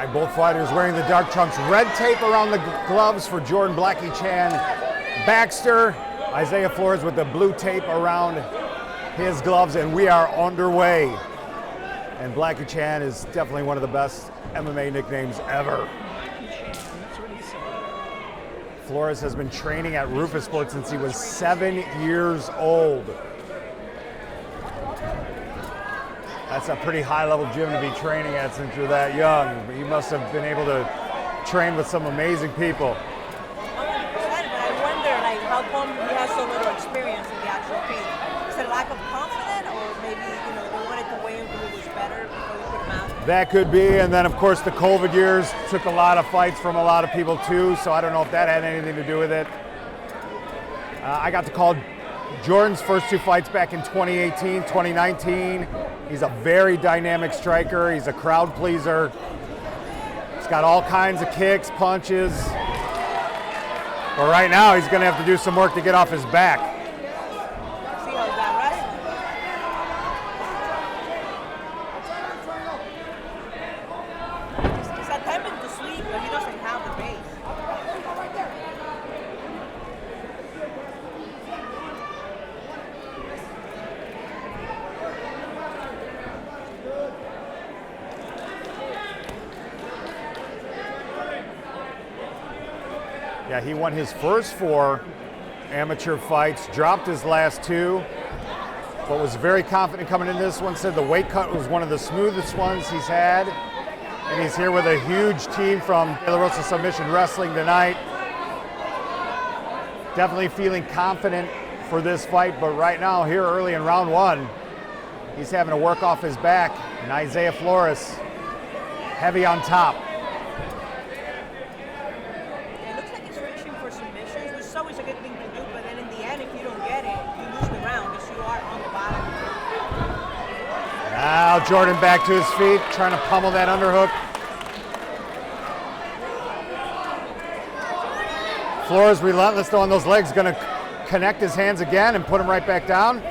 right, both fighters wearing the dark trunks. Red tape around the gloves for Jordan Blackie Chan Baxter. Isaiah Flores with the blue tape around his gloves, and we are underway. And Blackie Chan is definitely one of the best MMA nicknames ever. Flores has been training at Rufus Sports since he was 7 years old. That's a pretty high-level gym to be training at since you're that young. He must have been able to train with some amazing people. 100%, but I wonder, like, how come he has so little experience in the actual cage? Is it a lack of confidence, or maybe, they wanted to weigh him who was better before we put him out? That could be, and then of course the COVID years took a lot of fights from a lot of people too, so I don't know if that had anything to do with it. I got to call Jordan's first 2 fights back in 2018, 2019. He's a very dynamic striker. He's a crowd pleaser. He's got all kinds of kicks, punches. But right now he's gonna have to do some work to get off his back. See how that wrestling? He's attempting to sweep, but he doesn't have the base. Yeah, he won his first 4 amateur fights, dropped his last 2, but was very confident coming into this one. Said the weight cut was one of the smoothest ones he's had. And he's here with a huge team from De La Rosa Submission Wrestling tonight. Definitely feeling confident for this fight, but right now, here early in round 1, he's having to work off his back. And Isaiah Flores, heavy on top. Always a good thing to do, but then in the end, if you don't get it, you lose the round because you are on the bottom. Now Jordan back to his feet, trying to pummel that underhook. Flores relentless though on those legs, gonna connect his hands again and put him right back down.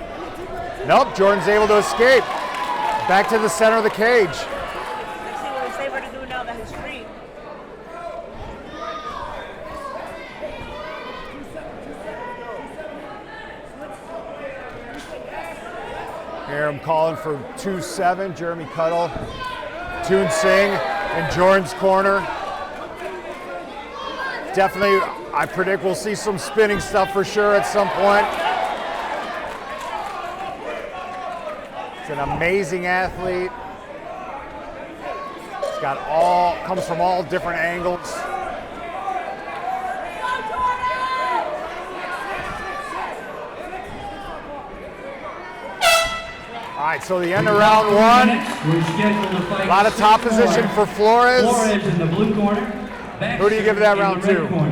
Nope, Jordan's able to escape. Back to the center of the cage. Let's see what he's able to do now that he's free. Here I'm calling for 2-7, Jeremy Cuttle, Toon Singh in Jordan's corner. Definitely, I predict we'll see some spinning stuff for sure at some point. It's an amazing athlete. It's got comes from all different angles. All right, so the end of round 1. A lot of top position for Flores. Flores in the blue corner. Who do you give that round to? Well,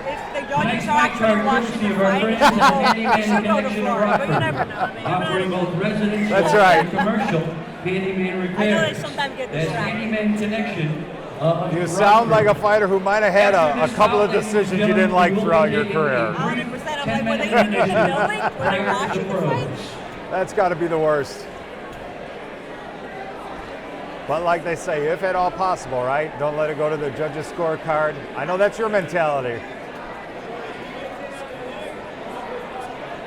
if the judges are actually watching the fight, you should go to Flores, but you never know. Offering both residential That's right. and commercial handyman repairs. I know they sometimes get That distracted. handyman connection. You sound like a fighter who might have had a couple of decisions you didn't like throughout your career. 100%. I'm like, were they even in the building? Were they watching the fight? That's got to be the worst. But like they say, if at all possible, right? Don't let it go to the judges' scorecard. I know that's your mentality.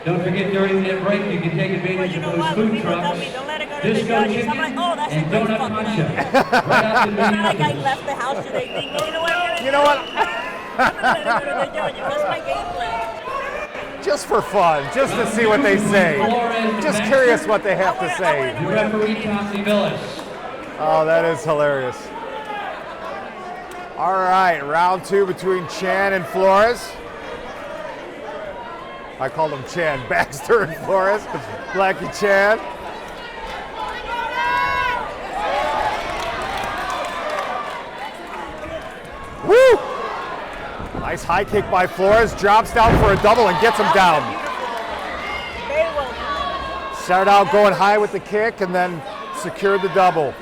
Don't forget during that break you can take Well, advantage you of know those what? When food people tell trucks. me, don't let it go to the Disco judges, chicken I'm like, oh, that's a and great donut fucking matcha. idea. Right out the It's not like I main. left the house today thinking, you know what? You know what? I'm gonna let it go to the judges. That's my game plan. Just for fun, just to see what they say. Just curious what they have to say. The referee, Tommy Millis. Oh, that is hilarious. All right, round 2 between Chan and Flores. I called him Chan, Baxter and Flores. Blackie Chan. Woo! Nice high kick by Flores, drops down for a double and gets him down. Very well done. Started out going high with the kick and then secured the double.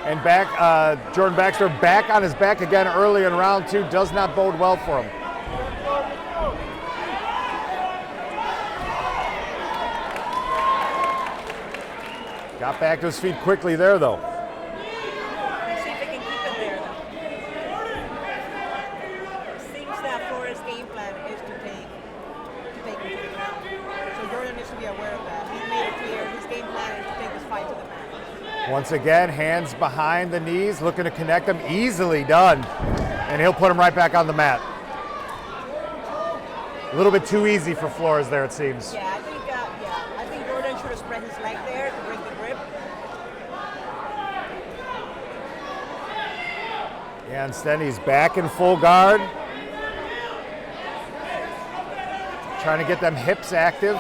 And back, Jordan Baxter back on his back again early in round 2 does not bode well for him. Got back to his feet quickly there though. Let's see if they can keep it there. Once again, hands behind the knees, looking to connect them. Easily done. And he'll put him right back on the mat. A little bit too easy for Flores there, it seems. Yeah, I think Jordan should have spread his leg there to break the grip. Yeah, instead he's back in full guard. Trying to get them hips active.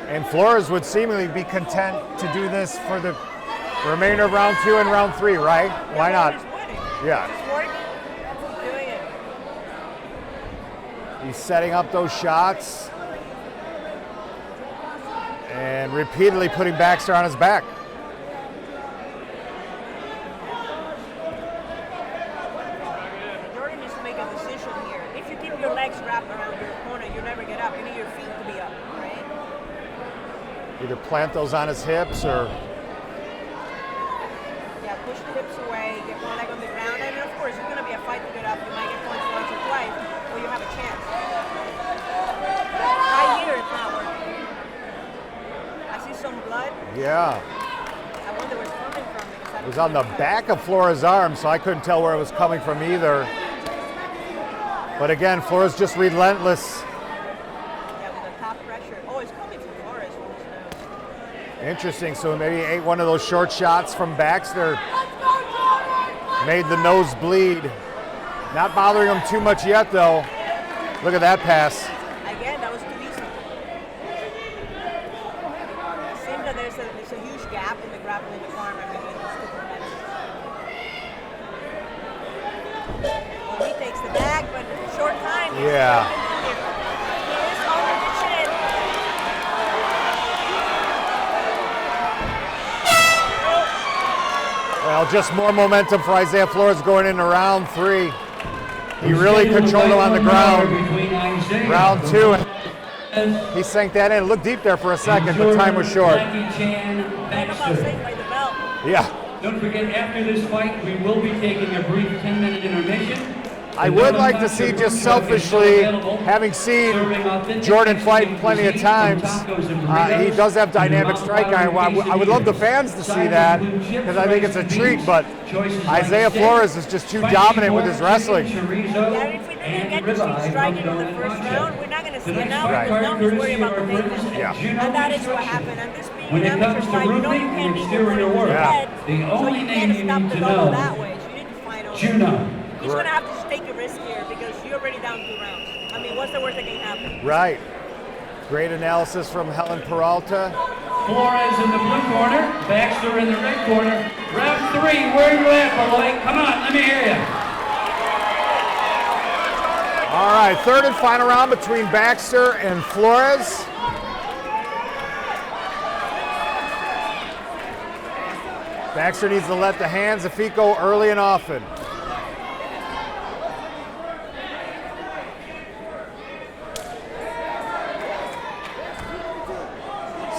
And Flores would seemingly be content to do this for the remainder of round 2 and round 3, right? Why not? Yeah. It's working. Keep doing it. He's setting up those shots and repeatedly putting Baxter on his back. Jordan needs to make a decision here. If you keep your legs wrapped around your opponent, you never get up. You need your feet to be up, right? Either plant those on his hips or Yeah, push the hips away, get one leg on the ground, and of course, it's going to be a fight to get up. You might get points once or twice, but you have a chance. Right here, it's not working. I see some blood. yeah. I wonder where it's coming from. Because I It was on the back of Flores' arm, so I couldn't tell where it was coming from either. But again, Flores just relentless. Yeah, with the top pressure. Oh, it's coming from Flores. Interesting. So maybe he ate one of those short shots from Baxter. Made the nose bleed. Not bothering him too much yet, though. Look at that pass. Again, that was too easy. It seems that there's a huge gap in the grappling department between these two competitors. Well, he takes the back, but short time. Yeah. He is under the chin. Well, just more momentum for Isaiah Flores going into round 3. He really controlled him on the ground. Round 2, he sank that in. It looked deep there for a second, but time was short. Talk about saved by the bell. Yeah. Don't forget, after this fight, we will be taking a brief 10-minute intermission. I would like to see, just selfishly, having seen Jordan fight plenty of times, he does have dynamic striking. I would love the fans to see that because I think it's a treat, but Isaiah Flores is just too dominant with his wrestling. Yeah, if we didn't get to see striking in the first round, we're not going to see it now Right. because now he's worried about the takedown. Yeah. And that is what happened. And this being When an it comes amateur to fight, you know you roofing can't and beat exterior your work, head, the so only you name can't you stop need the to double know, that way. So you need to fight on. Juno. He's going to have to just take a risk here because you're already down 2 rounds. I mean, what's the worst that can happen? Right. Great analysis from Helen Peralta. Flores in the blue corner, Baxter in the red corner. Round 3, where you at, Beloit? Come on, let me hear you. All right, third and final round between Baxter and Flores. Baxter needs to let the hands of feet go early and often.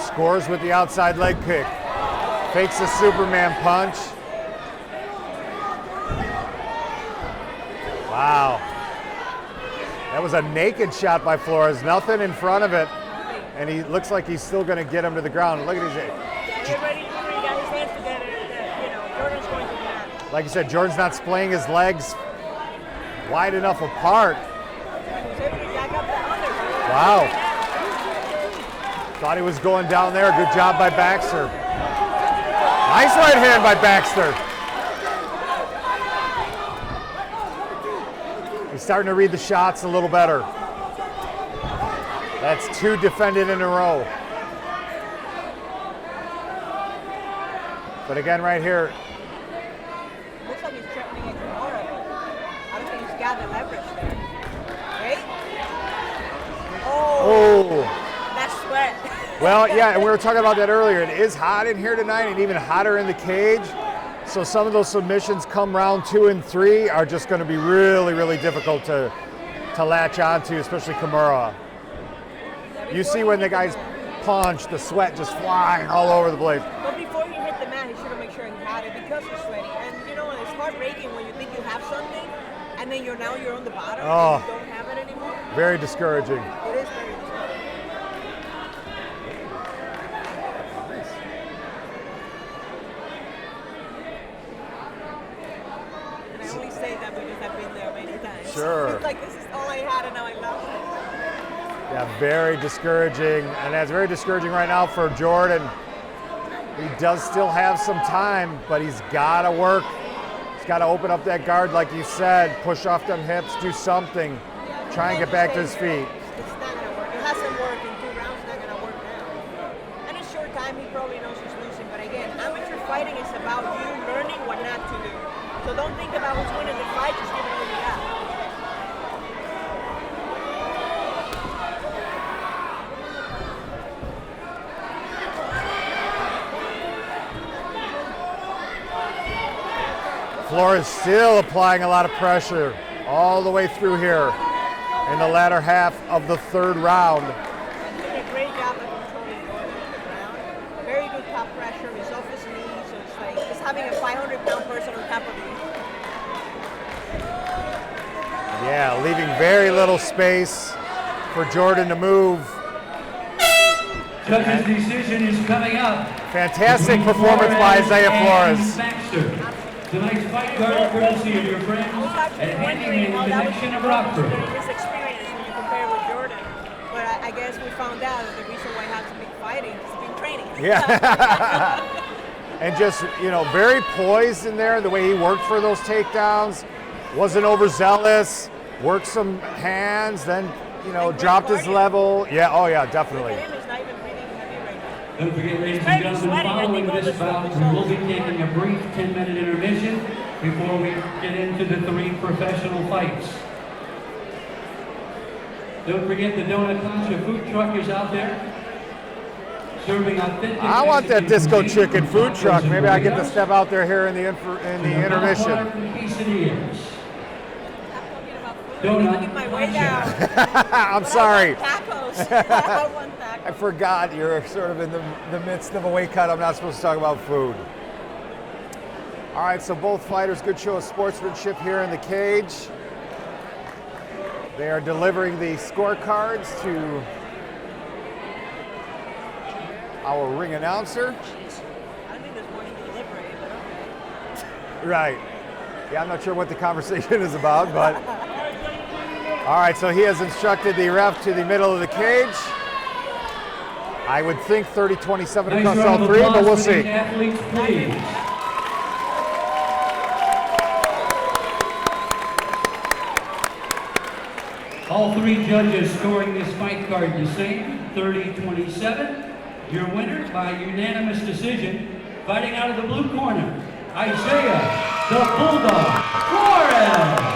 Scores with the outside leg kick. Fakes a Superman punch. Wow. That was a naked shot by Flores, nothing in front of it. And he looks like he's still going to get him to the ground. Look at his, Get ready, he got his hands together. Jordan's going to that. like you said, Jordan's not splaying his legs wide enough apart. He was able to jack up the under. Wow. Thought he was going down there. Good job by Baxter. Nice right hand by Baxter. He's starting to read the shots a little better. That's 2 defended in a row. But again, right here, Looks like he's threatening it more of it. I don't think he's got the leverage there. Right? Oh, that's sweat. well, yeah, and we were talking about that earlier. It is hot in here tonight and even hotter in the cage. So some of those submissions come round 2 and 3 are just going to be really, really difficult to latch onto, especially Kimura. You see when the guys punch, the sweat just flying all over the place. But before he hit the mat, he should have made sure he had it because he's sweaty. And you know, it's heartbreaking when you think you have something, and then you're on the bottom Oh. and you don't have it anymore. Very discouraging. It is very discouraging. And I only say that because I've been there many times. Sure. It's like this is all I had and now I lost it. Yeah, very discouraging. And that's very discouraging right now for Jordan. He does still have some time, but he's got to work. He's got to open up that guard, like you said, push off them hips, do something, try and get back to his feet. It's not going to work. It hasn't worked in 2 rounds. It's not going to work now. In a short time, he probably knows he's losing. But again, amateur fighting is about you learning what not to do. So don't think about who's winning the fight. Just give it what you got. Flores still applying a lot of pressure all the way through here in the latter half of the 3rd round. He did a great job of controlling Jordan on the ground. Very good top pressure. He's off his knee, so it's like just having a 500-pound person on top of you. Yeah, leaving very little space for Jordan to move. Judge's decision is coming up. Fantastic performance by Isaiah Flores. Baxter. Tonight's fight card courtesy of your friends I was at actually wondering Handyman how that would Connection be of during Rockford. his experience when you compare with Jordan. But I guess we found out that the reason why he hasn't been fighting is he's been training. Yeah. And just, very poised in there, the way he worked for those takedowns. Wasn't overzealous, worked some hands, then, dropped his level. Yeah, oh yeah, definitely. Him is not even breathing heavy right now. Don't forget, ladies Very and gentlemen, sweaty. I following think all this this bout, stuff we will be taking a brief 10-minute intermission before we get into the 3 professional fights. Don't forget the Donut Concha food truck is out there. Serving authentic I want that Mexican disco cuisine chicken from food tacos truck. and Maybe I get to burritos step out there here in the to intermission. popcorn quesadillas. I'm talking about food. Donut Look at my way down. I'm sorry. Tacos. I want tacos. I forgot you're sort of in the midst of a weight cut. I'm not supposed to talk about food. All right, so both fighters, good show of sportsmanship here in the cage. They are delivering the scorecards to our ring announcer. I don't think there's morning delivery, but okay. Right. Yeah, I'm not sure what the conversation is about, but. All right, so he has instructed the ref to the middle of the cage. I would think 30-27 Nice across round all of 3, but applause we'll for see. the athletes, please. All 3 judges scoring this fight card the same, 30-27. Your winner by unanimous decision, fighting out of the blue corner, Isaiah the Bulldog Flores.